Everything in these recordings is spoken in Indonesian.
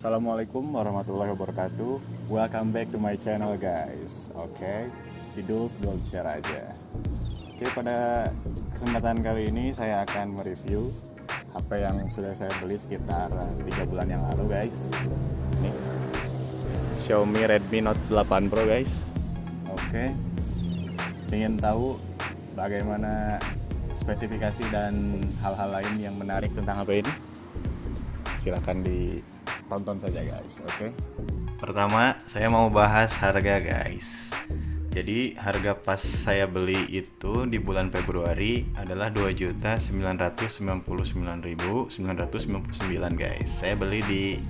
Assalamualaikum warahmatullahi wabarakatuh. Welcome back to my channel guys. Oke, di Dulz Gold Share aja. Oke, pada kesempatan kali ini saya akan mereview HP yang sudah saya beli sekitar 3 bulan yang lalu guys. Ini Xiaomi Redmi Note 8 Pro guys. Oke, ingin tahu bagaimana spesifikasi dan hal-hal lain yang menarik tentang HP ini? Silahkan ditonton saja guys. Oke. Pertama saya mau bahas harga guys. Jadi harga pas saya beli itu di bulan Februari adalah 2.999.999 guys. Saya beli di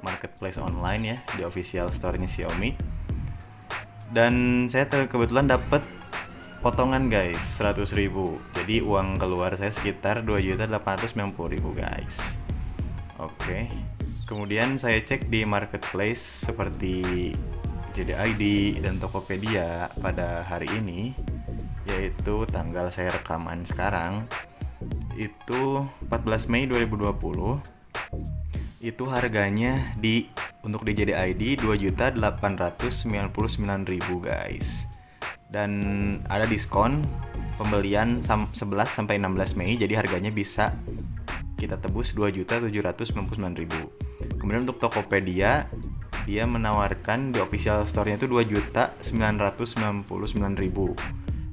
marketplace online ya, di official store-nya Xiaomi. Dan saya kebetulan dapat potongan guys 100.000. Jadi uang keluar saya sekitar 2.890.000 guys. Oke. Kemudian saya cek di marketplace seperti JD.ID dan Tokopedia pada hari ini, yaitu tanggal saya rekaman sekarang itu 14 Mei 2020. Itu harganya untuk di JD.ID 2.899.000 guys. Dan ada diskon pembelian 11 sampai 16 Mei, jadi harganya bisa kita tebus 2.799.000. Kemudian untuk Tokopedia dia menawarkan di official store-nya itu 2.999.000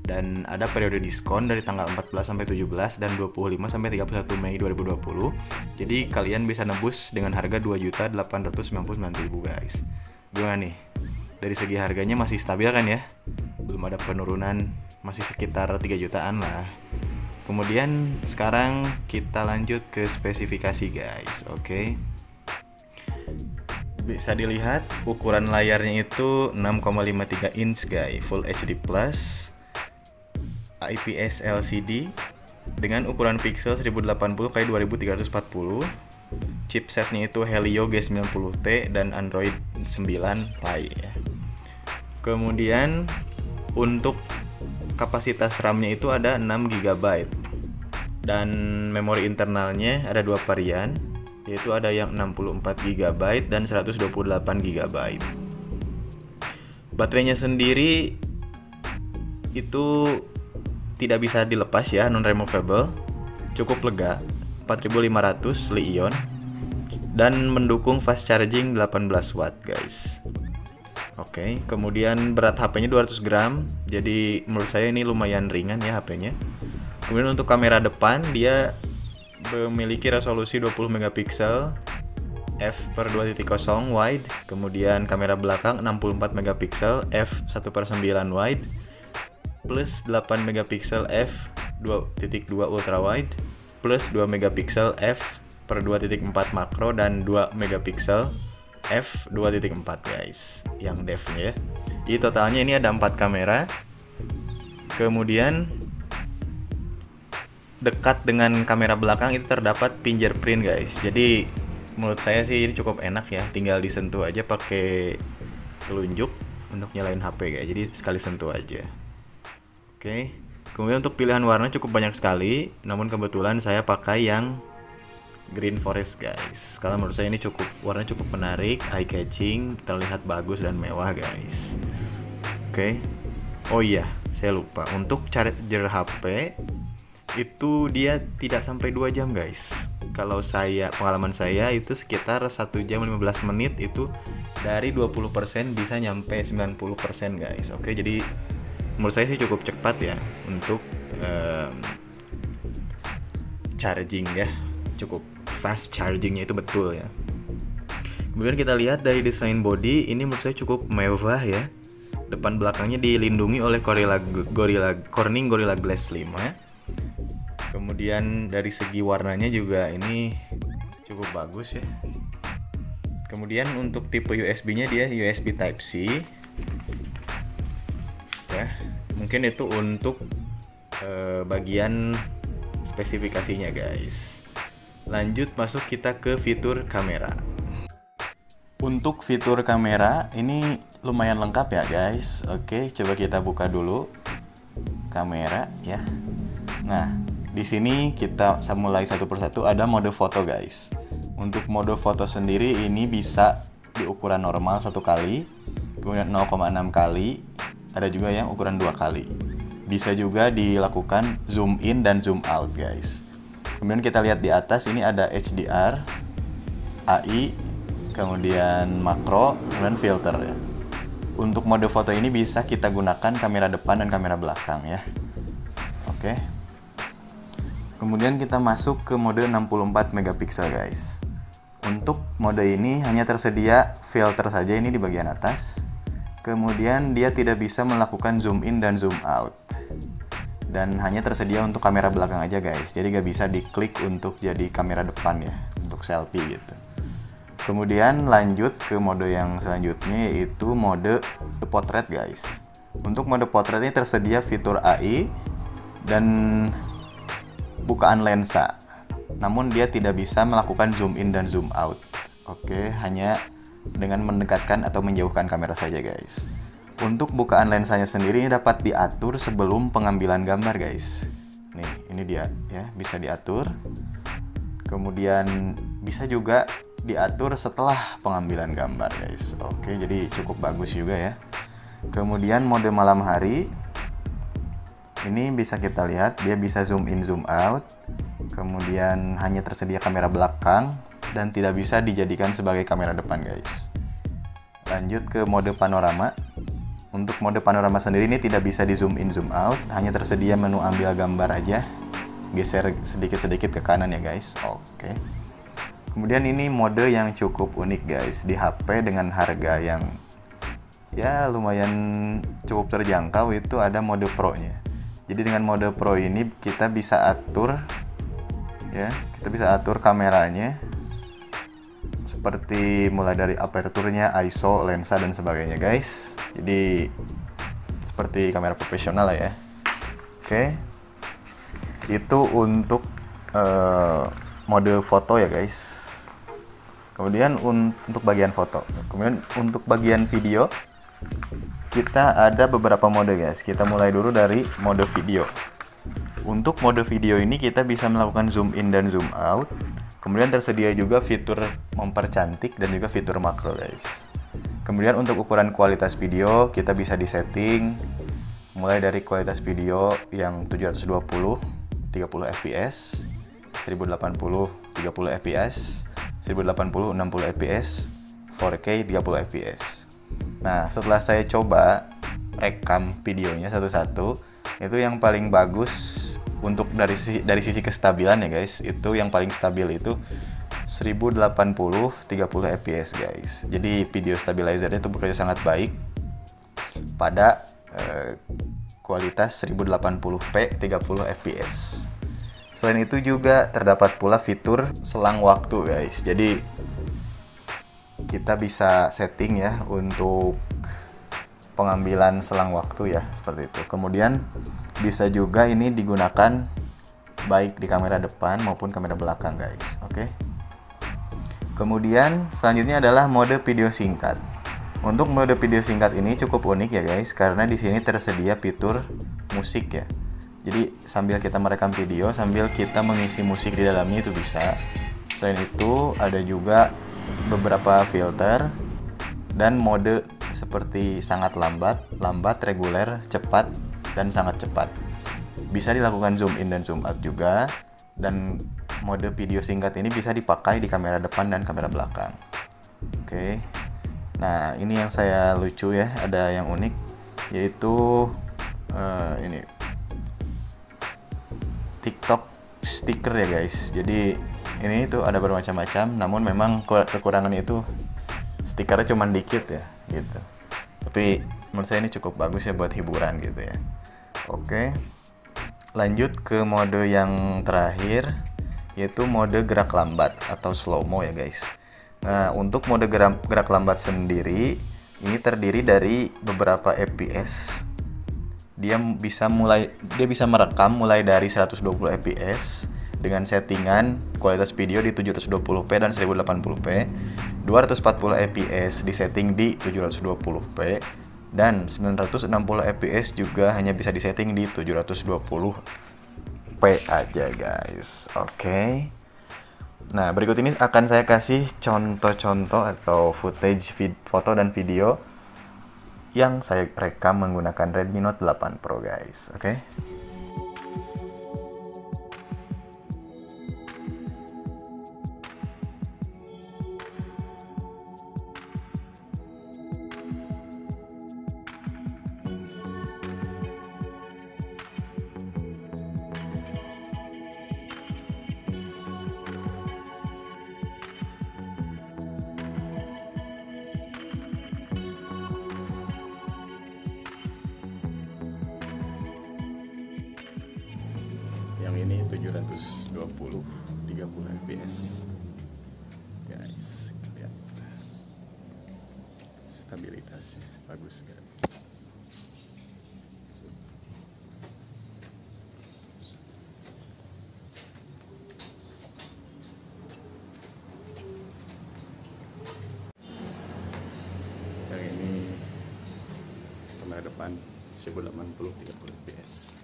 dan ada periode diskon dari tanggal 14 sampai 17 dan 25 sampai 31 Mei 2020. Jadi kalian bisa nebus dengan harga 2.899.000 guys. Gimana nih? Dari segi harganya masih stabil kan ya? Belum ada penurunan, masih sekitar 3 jutaan lah. Kemudian sekarang kita lanjut ke spesifikasi guys. Oke. Bisa dilihat ukuran layarnya itu 6,53 inch guys, Full HD Plus, IPS LCD dengan ukuran pixel 1080x2340. Chipsetnya itu Helio G90T dan Android 9 Pie ya. Kemudian untuk kapasitas RAM-nya itu ada 6 GB dan memori internalnya ada 2 varian, yaitu ada yang 64 GB dan 128 GB. Baterainya sendiri itu tidak bisa dilepas ya, non removable, cukup lega, 4500 Li-ion dan mendukung fast charging 18 watt guys. Oke, kemudian berat HP-nya 200 gram, jadi menurut saya ini lumayan ringan ya HP-nya. Kemudian untuk kamera depan dia memiliki resolusi 20 megapiksel f/2.0 wide, kemudian kamera belakang 64 megapiksel f1/9 wide plus 8 megapiksel f2.2 ultra wide plus 2 megapiksel f/2.4 makro dan 2 megapiksel f2.4 guys yang depth-nya ya. Jadi totalnya ini ada 4 kamera. Kemudian dekat dengan kamera belakang itu terdapat fingerprint guys. Jadi menurut saya sih ini cukup enak ya, tinggal disentuh aja pakai telunjuk untuk nyalain HP guys. Jadi sekali sentuh aja. Oke. Kemudian untuk pilihan warna cukup banyak sekali, namun kebetulan saya pakai yang Green Forest guys. Kalau menurut saya ini warnanya cukup menarik, eye catching, terlihat bagus dan mewah guys. Oke. Oh iya, saya lupa. Untuk charger HP itu dia tidak sampai 2 jam guys. Kalau pengalaman saya itu sekitar 1 jam 15 menit itu dari 20% bisa nyampe 90% guys. Oke, jadi menurut saya sih cukup cepat ya untuk charging ya, cukup fast chargingnya itu betul ya. Kemudian kita lihat dari desain body, ini menurut saya cukup mewah ya. Depan belakangnya dilindungi oleh Corning Gorilla Glass 5. Kemudian dari segi warnanya juga ini cukup bagus ya. Kemudian untuk tipe USB-nya dia USB Type-C. Ya, mungkin itu untuk bagian spesifikasinya guys. Lanjut masuk kita ke fitur kamera. Untuk fitur kamera ini lumayan lengkap ya guys. Oke, coba kita buka dulu kamera ya. Nah, di sini kita mulai satu persatu. Ada mode foto guys. Untuk mode foto sendiri ini bisa di ukuran normal 1 kali, kemudian 0,6 kali, ada juga yang ukuran 2 kali. Bisa juga dilakukan zoom in dan zoom out guys. Kemudian kita lihat di atas ini ada HDR, AI, kemudian makro, kemudian filter ya. Untuk mode foto ini bisa kita gunakan kamera depan dan kamera belakang ya. Oke. Kemudian kita masuk ke mode 64 megapiksel guys. Untuk mode ini hanya tersedia filter saja ini di bagian atas. Kemudian dia tidak bisa melakukan zoom in dan zoom out. Dan hanya tersedia untuk kamera belakang aja guys. Jadi gak bisa diklik untuk jadi kamera depan ya, untuk selfie gitu. Kemudian lanjut ke mode yang selanjutnya, yaitu mode portrait guys. Untuk mode portrait ini tersedia fitur AI dan bukaan lensa. Namun dia tidak bisa melakukan zoom in dan zoom out. Oke, hanya dengan mendekatkan atau menjauhkan kamera saja guys. Untuk bukaan lensanya sendiri ini dapat diatur sebelum pengambilan gambar guys. Nih, ini dia ya, bisa diatur. Kemudian bisa juga diatur setelah pengambilan gambar guys. Oke, jadi cukup bagus juga ya. Kemudian mode malam hari ini bisa kita lihat, dia bisa zoom in zoom out. Kemudian hanya tersedia kamera belakang dan tidak bisa dijadikan sebagai kamera depan guys. Lanjut ke mode panorama. Untuk mode panorama sendiri ini tidak bisa di zoom in zoom out, hanya tersedia menu ambil gambar aja. Geser sedikit-sedikit ke kanan ya guys. Oke. Kemudian ini mode yang cukup unik guys, di HP dengan harga yang ya lumayan cukup terjangkau, itu ada mode Pro nya. Jadi dengan mode Pro ini kita bisa atur ya, kita bisa atur kameranya seperti mulai dari aperturnya, ISO, lensa dan sebagainya guys. Jadi seperti kamera profesional lah ya. Oke. Itu untuk mode foto ya guys. Kemudian untuk bagian foto. Kemudian untuk bagian video kita ada beberapa mode guys. Kita mulai dulu dari mode video. Untuk mode video ini kita bisa melakukan zoom in dan zoom out. Kemudian tersedia juga fitur mempercantik dan juga fitur makro guys. Kemudian untuk ukuran kualitas video kita bisa disetting mulai dari kualitas video yang 720 30 fps, 1080 30 fps, 1080 60 fps, 4K 30 fps. Nah, setelah saya coba rekam videonya satu-satu, itu yang paling bagus untuk dari sisi kestabilan ya guys. Itu yang paling stabil itu 1080 30 fps guys. Jadi video stabilizernya itu bekerja sangat baik pada kualitas 1080p 30 fps. Selain itu juga terdapat pula fitur selang waktu guys. Jadi kita bisa setting ya untuk pengambilan selang waktu ya, seperti itu. Kemudian bisa juga ini digunakan baik di kamera depan maupun kamera belakang guys. Oke. Kemudian selanjutnya adalah mode video singkat. Untuk mode video singkat ini cukup unik ya guys, karena di sini tersedia fitur musik ya. Jadi sambil kita merekam video, sambil kita mengisi musik di dalamnya itu bisa. Selain itu ada juga beberapa filter dan mode seperti sangat lambat, reguler, cepat, dan sangat cepat. Bisa dilakukan zoom in dan zoom out juga. Dan mode video singkat ini bisa dipakai di kamera depan dan kamera belakang. Oke. Nah, ini yang saya lucu ya, ada yang unik, yaitu ini TikTok sticker ya guys. Jadi ini itu ada bermacam-macam, namun memang kekurangannya itu stikernya cuma dikit ya gitu. Tapi menurut saya ini cukup bagus ya buat hiburan gitu ya. Oke, lanjut ke mode yang terakhir, yaitu mode gerak lambat atau slow mo ya guys. Nah, untuk mode gerak lambat sendiri ini terdiri dari beberapa fps. Dia bisa merekam mulai dari 120 fps dengan settingan kualitas video di 720p dan 1080p, 240 fps disetting di 720p, dan 960 fps juga hanya bisa disetting di 720p aja guys. Oke. Nah, berikut ini akan saya kasih contoh-contoh atau footage foto dan video yang saya rekam menggunakan Redmi Note 8 Pro guys. Oke. Yang ini 720 30 fps guys, lihat stabilitasnya bagus kan. Yang ini kamera depan 1080 30 fps.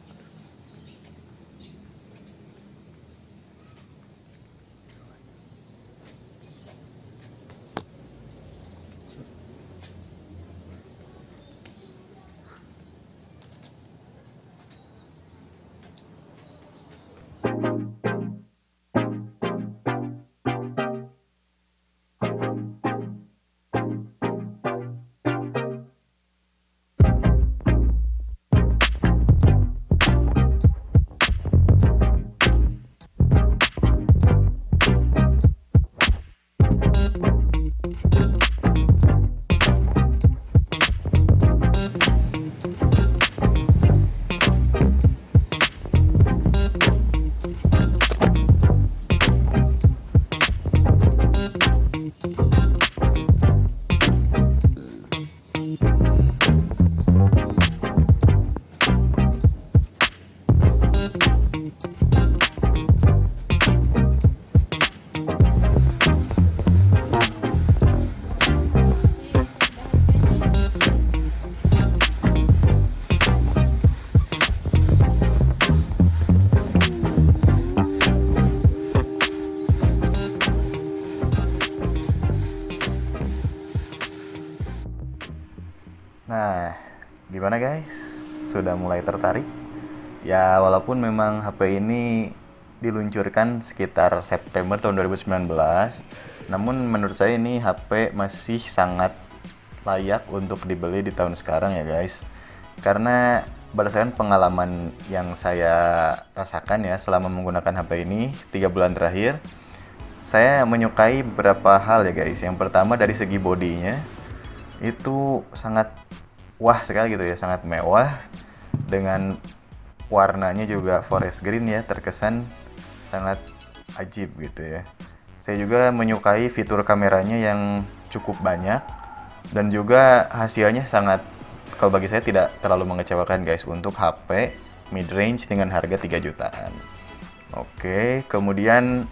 Nah, gimana guys? Sudah mulai tertarik? Ya, walaupun memang HP ini diluncurkan sekitar September tahun 2019, namun menurut saya ini HP masih sangat layak untuk dibeli di tahun sekarang ya guys. Karena berdasarkan pengalaman yang saya rasakan ya selama menggunakan HP ini 3 bulan terakhir, saya menyukai beberapa hal ya guys. Yang pertama dari segi bodinya, itu sangat wah sekali gitu ya, sangat mewah, dengan warnanya juga forest green ya, terkesan sangat ajib gitu ya. Saya juga menyukai fitur kameranya yang cukup banyak, dan juga hasilnya sangat, kalau bagi saya tidak terlalu mengecewakan guys untuk HP mid range dengan harga 3 jutaan. Oke, kemudian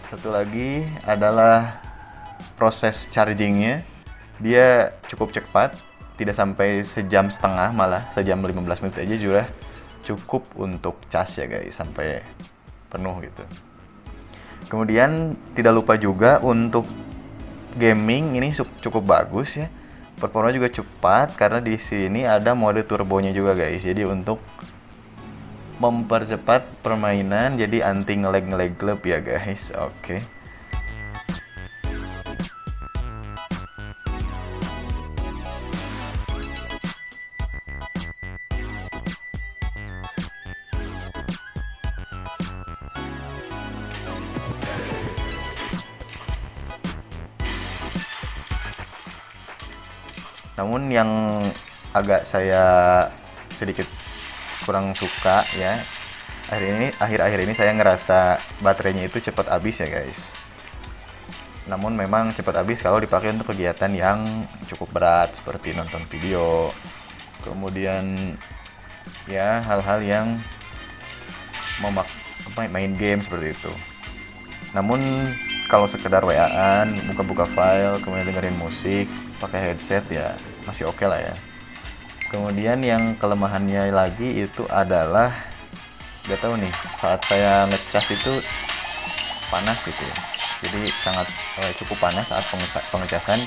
satu lagi adalah proses chargingnya. Dia cukup cepat, tidak sampai sejam setengah, malah sejam 15 menit aja sudah cukup untuk cas ya guys, sampai penuh gitu. Kemudian tidak lupa juga untuk gaming ini cukup bagus ya. Performa juga cepat karena di sini ada mode turbonya juga guys. Jadi untuk mempercepat permainan, jadi anti nge-lag klub ya guys. Oke. Namun yang agak saya sedikit kurang suka ya, akhir-akhir ini saya ngerasa baterainya itu cepat habis ya guys. Namun memang cepat habis kalau dipakai untuk kegiatan yang cukup berat seperti nonton video, kemudian ya hal-hal yang main game seperti itu. Namun kalau sekedar WA-an, buka-buka file, kemudian dengerin musik pakai headset ya masih oke lah ya. Kemudian yang kelemahannya lagi itu adalah, gak tahu nih, saat saya ngecas itu panas gitu ya. Jadi sangat cukup panas saat pengecasan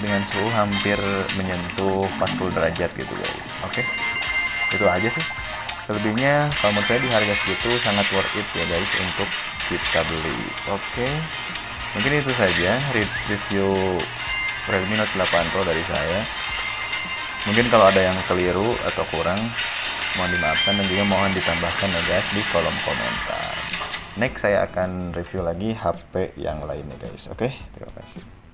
dengan suhu hampir menyentuh 40 derajat gitu guys. Oke, itu aja sih. Selebihnya kalau menurut saya di harga segitu sangat worth it ya guys untuk kita beli. Oke, mungkin itu saja review Redmi Note 8 Pro dari saya. Mungkin kalau ada yang keliru atau kurang mohon dimaafkan dan juga mohon ditambahkan ya guys di kolom komentar. Next saya akan review lagi HP yang lainnya guys. Oke, terima kasih.